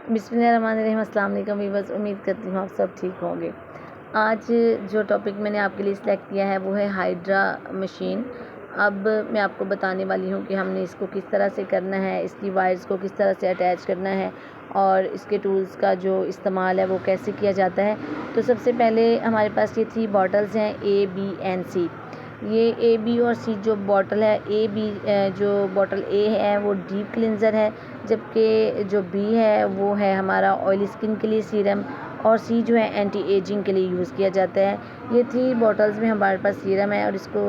बिस्मिल्लाहिर्रहमानिर्रहीम। अस्सलाम वालेकुम वीवर्स, उम्मीद करती हूँ आप सब ठीक होंगे। आज जो टॉपिक मैंने आपके लिए सिलेक्ट किया है वो है हाइड्रा मशीन। अब मैं आपको बताने वाली हूँ कि हमने इसको किस तरह से करना है, इसकी वायर्स को किस तरह से अटैच करना है और इसके टूल्स का जो इस्तेमाल है वो कैसे किया जाता है। तो सबसे पहले हमारे पास ये 3 बॉटल्स हैं, ए, बी एंड सी। ये ए, बी और सी जो बॉटल है, ए बी जो बॉटल ए है वो डीप क्लिनज़र है, जबकि जो बी है वो है हमारा ऑयली स्किन के लिए सीरम, और सी जो है एंटी एजिंग के लिए यूज़ किया जाता है। ये 3 बॉटल्स में हमारे पास सीरम है और इसको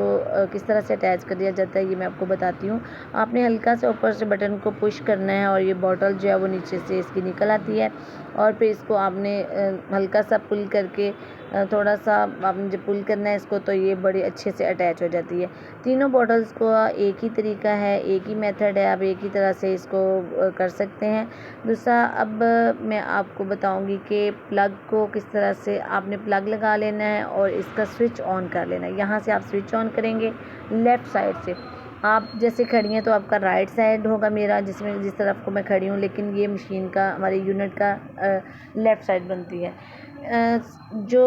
किस तरह से अटैच कर दिया जाता है ये मैं आपको बताती हूँ। आपने हल्का सा ऊपर से बटन को पुश करना है और ये बॉटल जो है वो नीचे से इसकी निकल आती है, और फिर इसको आपने हल्का सा पुल करके थोड़ा सा आपने जब पुल करना है इसको तो ये बड़ी अच्छे से अटैच हो जाती है। तीनों बॉटल्स को एक ही तरीका है, एक ही मेथड है, आप एक ही तरह से इसको कर सकते हैं। दूसरा, अब मैं आपको बताऊंगी कि प्लग को किस तरह से आपने प्लग लगा लेना है और इसका स्विच ऑन कर लेना है। यहाँ से आप स्विच ऑन करेंगे लेफ़्ट साइड से। आप जैसे खड़ी हैं तो आपका राइट साइड होगा मेरा, जिस तरफ को मैं खड़ी हूँ, लेकिन ये मशीन का हमारे यूनिट का लेफ़्ट साइड बनती है। जो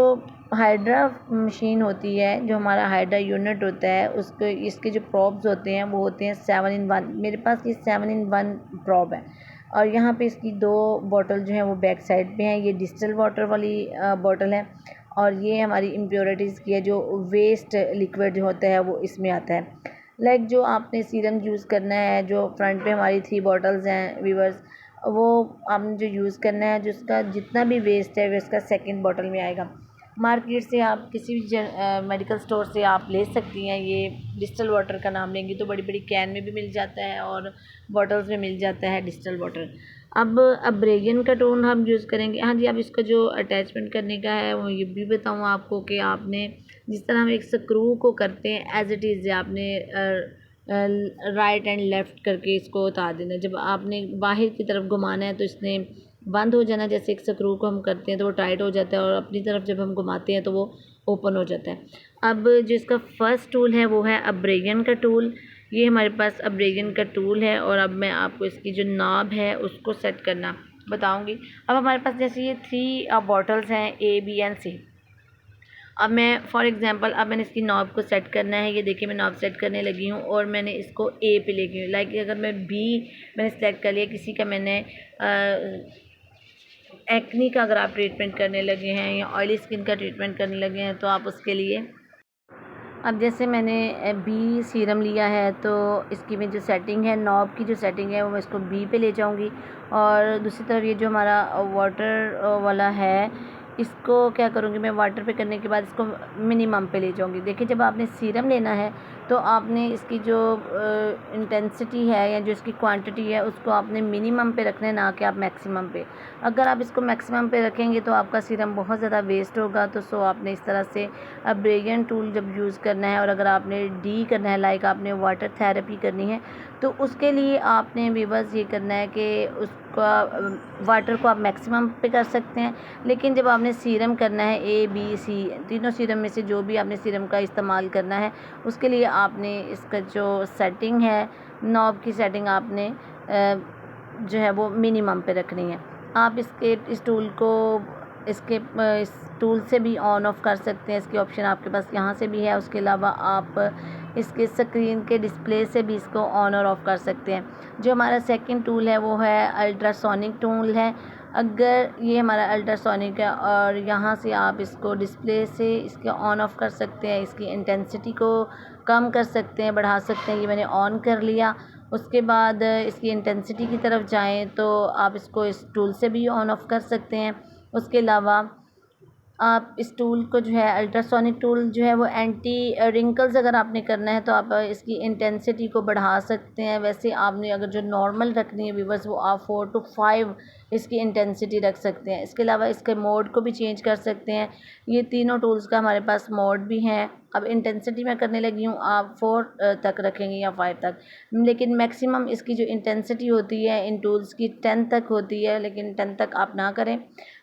हाइड्रा मशीन होती है, जो हमारा हाइड्रा यूनिट होता है, उसको इसके जो प्रॉब्स होते हैं वो होते हैं 7 in 1। मेरे पास ये 7 in 1 प्रॉब है, और यहाँ पे इसकी 2 बॉटल जो हैं वो बैक साइड पे हैं। ये डिस्टिल वाटर वाली बॉटल है, और ये हमारी इम्प्योरिटीज़ की है, जो वेस्ट लिक्विड जो होता है वो इसमें आता है। लाइक जो आपने सीरम यूज़ करना है, जो फ्रंट पे हमारी 3 बॉटल्स हैं वीवर्स, वो आपने जो यूज़ करना है, जिसका जितना भी वेस्ट है वो इसका सेकंड बॉटल में आएगा। मार्केट से आप किसी भी मेडिकल स्टोर से आप ले सकती हैं। ये डिस्टिल वाटर का नाम लेंगी तो बड़ी बड़ी कैन में भी मिल जाता है और बॉटल्स में मिल जाता है डिस्टिल वाटर। अब अब्रेगियन का टोन हम यूज़ करेंगे। हाँ जी, अब इसका जो अटैचमेंट करने का है वो ये भी बताऊँ आपको कि आपने जिस तरह हम एक स्क्रू को करते हैं एज इट इज़ आपने राइट एंड लेफ़्ट करके इसको उतार देना। जब आपने बाहर की तरफ घुमाना है तो इसने बंद हो जाना। जैसे एक स्क्रू को हम करते हैं तो वो टाइट हो जाता है और अपनी तरफ जब हम घुमाते हैं तो वो ओपन हो जाता है। अब जो इसका फर्स्ट टूल है वो है अब्रेगियन का टूल। ये हमारे पास अब्रेगियन का टूल है, और अब मैं आपको इसकी जो नॉब है उसको सेट करना बताऊंगी। अब हमारे पास जैसे ये 3 बॉटल्स हैं, ए, बी एंड सी। अब मैं फॉर एग्जांपल अब मैंने इसकी नॉब को सेट करना है। ये देखिए मैं नॉब सेट करने लगी हूँ और मैंने इसको ए पे लेके हूँ। लाइक अगर मैं बी मैंने सेलेक्ट कर लिया, किसी का मैंने एक्नी का अगर आप ट्रीटमेंट करने लगे हैं या ऑयली स्किन का ट्रीटमेंट करने लगे हैं तो आप उसके लिए, अब जैसे मैंने बी सीरम लिया है तो इसकी में जो सेटिंग है, नॉब की जो सेटिंग है वो मैं इसको बी पे ले जाऊंगी। और दूसरी तरफ ये जो हमारा वाटर वाला है, इसको क्या करूँगी मैं, वाटर पे करने के बाद इसको मिनिमम पे ले जाऊंगी। देखिए जब आपने सीरम लेना है तो आपने इसकी जो इंटेंसिटी है या जो इसकी क्वांटिटी है उसको आपने मिनिमम पे रखना है, ना कि आप मैक्सिमम पे। अगर आप इसको मैक्सिमम पे रखेंगे तो आपका सीरम बहुत ज़्यादा वेस्ट होगा। तो सो आपने इस तरह से अब्रेगियन टूल जब यूज़ करना है, और अगर आपने डी करना है, लाइक आपने वाटर थेरेपी करनी है, तो उसके लिए आपने वीवर्स ये करना है कि उसका वाटर को आप मैक्सिमम पे कर सकते हैं। लेकिन जब आपने सीरम करना है, ए, बी, सी तीनों सीरम में से जो भी आपने सीरम का इस्तेमाल करना है, उसके लिए आपने इसका जो सेटिंग है, नॉब की सेटिंग आपने जो है वो मिनिमम पे रखनी है। आप इस टूल को इस टूल से भी ऑन ऑफ कर सकते हैं। इसकी ऑप्शन आपके पास यहाँ से भी है। उसके अलावा आप इसके स्क्रीन के डिस्प्ले से भी इसको ऑन और ऑफ़ कर सकते हैं। जो हमारा सेकंड टूल है वो है अल्ट्रासोनिक टूल है। अगर ये हमारा अल्ट्रासोनिक है और यहाँ से आप इसको डिस्प्ले से इसके ऑन ऑफ़ कर सकते हैं, इसकी इंटेंसिटी को कम कर सकते हैं, बढ़ा सकते हैं। ये मैंने ऑन कर लिया। उसके बाद इसकी इंटेंसिटी की तरफ जाएं तो आप इसको इस टूल से भी ऑन ऑफ़ कर सकते हैं। उसके अलावा आप इस टूल को जो है, अल्ट्रासोनिक टूल जो है वो एंटी रिंकल्स अगर आपने करना है तो आप इसकी इंटेंसिटी को बढ़ा सकते हैं। वैसे आपने अगर जो नॉर्मल रखनी है व्यूवर्स, वो आप 4 to 5 इसकी इंटेंसिटी रख सकते हैं। इसके अलावा इसके मोड को भी चेंज कर सकते हैं। ये तीनों टूल्स का हमारे पास मोड भी हैं। अब इंटेंसिटी मैं करने लगी हूँ, आप 4 तक रखेंगे या 5 तक, लेकिन मैक्सिमम इसकी जो इंटेंसिटी होती है इन टूल्स की 10 तक होती है, लेकिन 10 तक आप ना करें,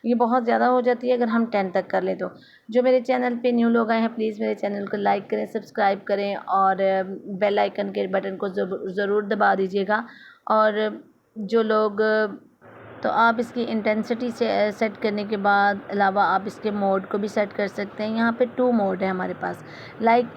ये बहुत ज़्यादा हो जाती है अगर हम 10 तक कर लें तो। जो मेरे चैनल पे न्यू लोग आए हैं प्लीज़ मेरे चैनल को लाइक करें, सब्सक्राइब करें और बेल आइकन के बटन को ज़रूर दबा दीजिएगा। और जो लोग तो आप इसकी इंटेंसिटी से सेट करने के बाद अलावा आप इसके मोड को भी सेट कर सकते हैं। यहाँ पे 2 मोड है हमारे पास।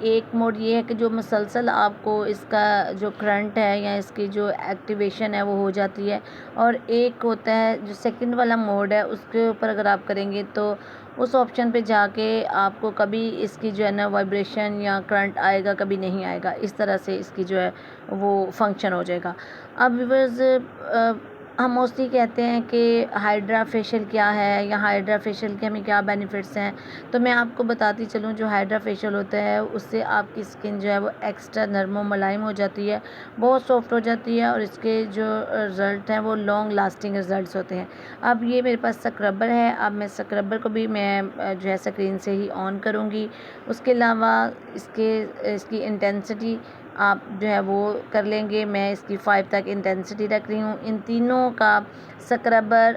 एक मोड ये है कि जो मुसलसल आपको इसका जो करंट है या इसकी जो एक्टिवेशन है वो हो जाती है, और एक होता है जो सेकंड वाला मोड है, उसके ऊपर अगर आप करेंगे तो उस ऑप्शन पे जाके आपको कभी इसकी जो है ना वाइब्रेशन या करंट आएगा, कभी नहीं आएगा। इस तरह से इसकी जो है वो फंक्शन हो जाएगा। अब व्यूअर्स, हम मोस्टली कहते हैं कि हाइड्रा फेशियल क्या है या हाइड्रा फेशियल के हमें क्या बेनिफिट्स हैं। तो मैं आपको बताती चलूँ, जो हाइड्रा फेशियल होता है उससे आपकी स्किन जो है वो एक्स्ट्रा नरम और मुलायम हो जाती है, बहुत सॉफ्ट हो जाती है, और इसके जो रिज़ल्ट हैं वो लॉन्ग लास्टिंग रिज़ल्ट्स होते हैं। अब ये मेरे पास स्क्रबर है। अब मैं स्क्रबर को भी मैं जो है स्क्रीन से ही ऑन करूँगी। उसके अलावा इसकी इंटेंसिटी आप जो है वो कर लेंगे। मैं इसकी 5 तक इंटेंसिटी रख रही हूँ। इन तीनों का स्क्रबर,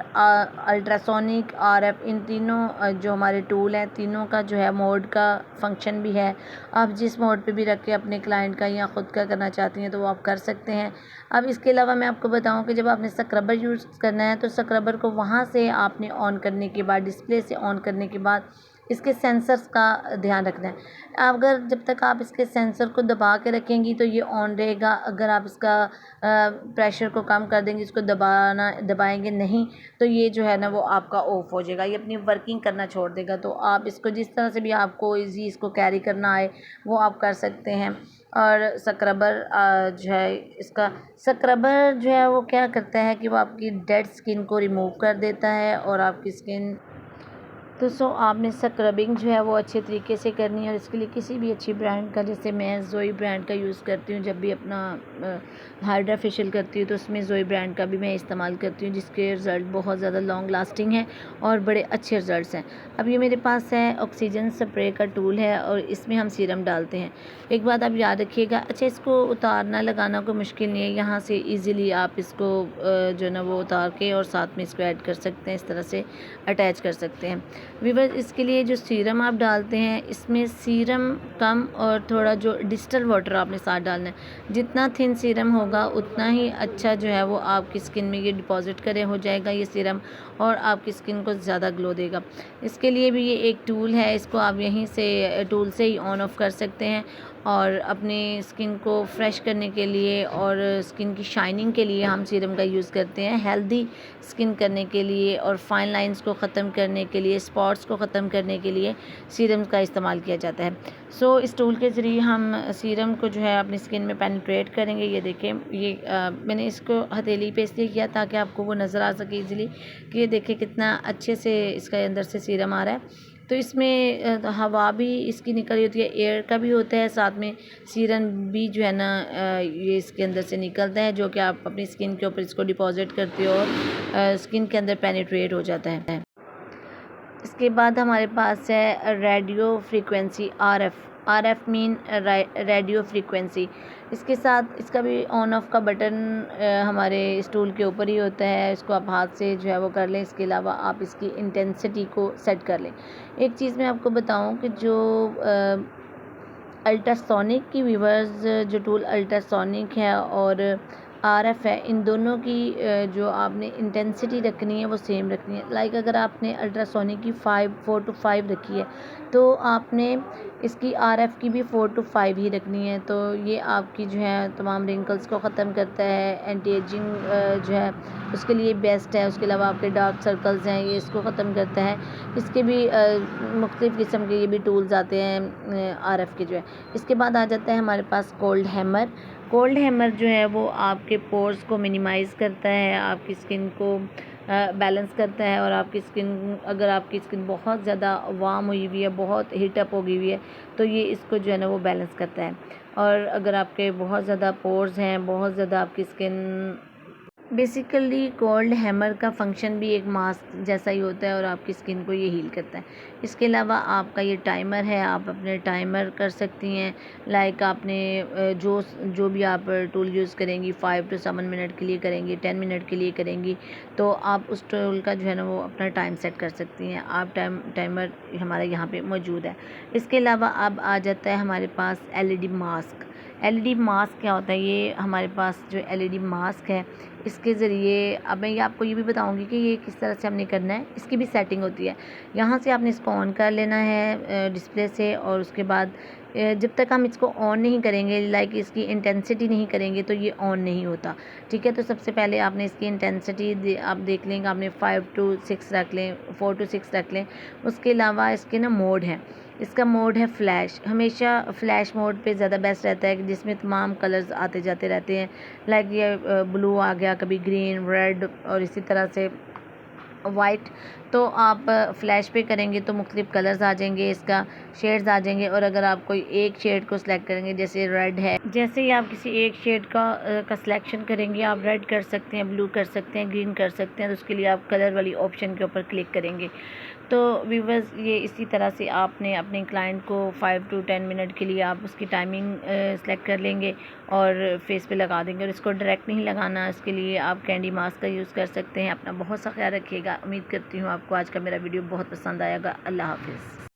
अल्ट्रासोनिक, आरएफ, इन तीनों जो हमारे टूल हैं, तीनों का जो है मोड का फंक्शन भी है। आप जिस मोड पे भी रख के अपने क्लाइंट का या ख़ुद का करना चाहती हैं तो वो आप कर सकते हैं। अब इसके अलावा मैं आपको बताऊं कि जब आपने स्क्रबर यूज़ करना है तो स्क्रबर को वहाँ से आपने ऑन करने के बाद, डिस्प्ले से ऑन करने के बाद इसके सेंसर्स का ध्यान रखना है। अगर जब तक आप इसके सेंसर को दबा के रखेंगी तो ये ऑन रहेगा। अगर आप इसका प्रेशर को कम कर देंगे, इसको दबाएंगे नहीं, तो ये जो है ना वो आपका ऑफ हो जाएगा, ये अपनी वर्किंग करना छोड़ देगा। तो आप इसको जिस तरह से भी आपको ईजी इसको कैरी करना आए वो आप कर सकते हैं। और स्क्रबर जो है, इसका स्क्रबर जो है वो क्या करता है कि वो आपकी डेड स्किन को रिमूव कर देता है और आपकी स्किन तो आपने स्क्रबिंग जो है वो अच्छे तरीके से करनी है। और इसके लिए किसी भी अच्छी ब्रांड का, जैसे मैं जोई ब्रांड का यूज़ करती हूँ, जब भी अपना हाइड्रा फेशियल करती हूँ तो उसमें जोई ब्रांड का भी मैं इस्तेमाल करती हूँ, जिसके रिज़ल्ट बहुत ज़्यादा लॉन्ग लास्टिंग हैं और बड़े अच्छे रिज़ल्ट्स हैं। अब ये मेरे पास है ऑक्सीजन स्प्रे का टूल है और इसमें हम सीरम डालते हैं। एक बात आप याद रखिएगा, अच्छा इसको उतारना लगाना कोई मुश्किल नहीं है, यहाँ से ईज़िली आप इसको जो है ना वो उतार के और साथ में इसको ऐड कर सकते हैं, इस तरह से अटैच कर सकते हैं। व्यूअर्स, इसके लिए जो सीरम आप डालते हैं इसमें सीरम कम और थोड़ा जो डिस्टिल वाटर आपने साथ डालना है। जितना थिन सीरम होगा उतना ही अच्छा जो है वो आपकी स्किन में ये डिपॉजिट करे हो जाएगा ये सीरम, और आपकी स्किन को ज़्यादा ग्लो देगा। इसके लिए भी ये एक टूल है, इसको आप यहीं से टूल से ही ऑन ऑफ कर सकते हैं। और अपनी स्किन को फ्रेश करने के लिए और स्किन की शाइनिंग के लिए हम सीरम का यूज़ करते हैं। हेल्दी स्किन करने के लिए और फाइन लाइंस को ख़त्म करने के लिए, स्पॉट्स को ख़त्म करने के लिए सीरम का इस्तेमाल किया जाता है। सो इस टूल के ज़रिए हम सीरम को जो है अपनी स्किन में पेनिट्रेट करेंगे। ये देखें, मैंने इसको हथेली पे इसलिए किया ताकि आपको वो नज़र आ सके ईज़िली कि ये देखें कितना अच्छे से इसका अंदर से सीरम आ रहा है। तो इसमें हवा भी इसकी निकल रही होती है, एयर का भी होता है, साथ में सीरम भी जो है ना ये इसके अंदर से निकलता है, जो कि आप अपनी स्किन के ऊपर इसको डिपॉजिट करते हो और स्किन के अंदर पेनिट्रेट हो जाता है। इसके बाद हमारे पास है radio frequency, RF mean radio frequency. इसके साथ इसका भी ऑन ऑफ का बटन हमारे इस टूल के ऊपर ही होता है, इसको आप हाथ से जो है वो कर लें। इसके अलावा आप इसकी इंटेंसिटी को सेट कर लें। एक चीज़ मैं आपको बताऊं कि जो अल्ट्रासोनिक की व्यूअर्स, जो टूल अल्ट्रासोनिक है और आरएफ है, इन दोनों की जो आपने इंटेंसिटी रखनी है वो सेम रखनी है। लाइक अगर आपने अल्ट्रासोनिक की 4 to 5 रखी है तो आपने इसकी आरएफ की भी 4 to 5 ही रखनी है। तो ये आपकी जो है तमाम रिंकल्स को ख़त्म करता है, एंटी एजिंग जो है उसके लिए बेस्ट है। उसके अलावा आपके डार्क सर्कल्स हैं, ये इसको ख़त्म करता है। इसके भी मुख्तलिफ़ किस्म के ये भी टूल्स आते हैं आरएफ के जो है। इसके बाद आ जाता है हमारे पास कोल्ड हैमर। कोल्ड हैमर जो है वो आपके पोर्स को मिनिमाइज़ करता है, आपकी स्किन को बैलेंस करता है। और आपकी स्किन, अगर आपकी स्किन बहुत ज़्यादा वार्म हुई हुई है, बहुत हीटअप हो गई हुई है, तो ये इसको जो है ना वो बैलेंस करता है। और अगर आपके बहुत ज़्यादा पोर्स हैं, बहुत ज़्यादा आपकी स्किन, बेसिकली कोल्ड हैमर का फंक्शन भी एक मास्क जैसा ही होता है और आपकी स्किन को ये हील करता है। इसके अलावा आपका ये टाइमर है, आप अपने टाइमर कर सकती हैं। लाइक आपने जो भी आप टूल यूज़ करेंगी, 5 to 7 मिनट के लिए करेंगी, 10 मिनट के लिए करेंगी, तो आप उस टूल का जो है ना वो अपना टाइम सेट कर सकती हैं। आप टाइमर हमारे यहाँ पे मौजूद है। इसके अलावा अब आ जाता है हमारे पास एलईडी मास्क। एलईडी मास्क क्या होता है, ये हमारे पास जो एलईडी मास्क है इसके ज़रिए अब मैं ये आपको ये भी बताऊंगी कि ये किस तरह से हमने करना है। इसकी भी सेटिंग होती है। यहाँ से आपने इसको ऑन कर लेना है डिस्प्ले से, और उसके बाद जब तक हम इसको ऑन नहीं करेंगे, लाइक इसकी इंटेंसिटी नहीं करेंगे, तो ये ऑन नहीं होता। ठीक है, तो सबसे पहले आपने इसकी इंटेंसिटी आप देख लेंगे, आपने 5 to 6 रख लें, 4 to 6 रख लें। उसके अलावा इसके ना मोड हैं, इसका मोड है फ्लैश। हमेशा फ्लैश मोड पे ज़्यादा बेस्ट रहता है कि जिसमें तमाम कलर्स आते जाते रहते हैं। लाइक ये ब्लू आ गया, कभी ग्रीन, रेड और इसी तरह से वाइट। तो आप फ्लैश पे करेंगे तो मुख्तलिफ कलर्स आ जाएंगे, इसका शेड्स आ जाएंगे। और अगर आप कोई एक शेड को सिलेक्ट करेंगे, जैसे रेड है, जैसे ही आप किसी एक शेड का सिलेक्शन करेंगे, आप रेड कर सकते हैं, ब्लू कर सकते हैं, ग्रीन कर सकते हैं। तो उसके लिए आप कलर वाली ऑप्शन के ऊपर क्लिक करेंगे। तो व्यूअर्स, ये इसी तरह से आपने अपने क्लाइंट को 5 to 10 मिनट के लिए आप उसकी टाइमिंग सेलेक्ट कर लेंगे और फेस पे लगा देंगे। और इसको डायरेक्ट नहीं लगाना, इसके लिए आप कैंडी मास्क का यूज़ कर सकते हैं। अपना बहुत सा ख्याल रखिएगा। उम्मीद करती हूँ आपको आज का मेरा वीडियो बहुत पसंद आएगा। अल्लाह हाफिज़।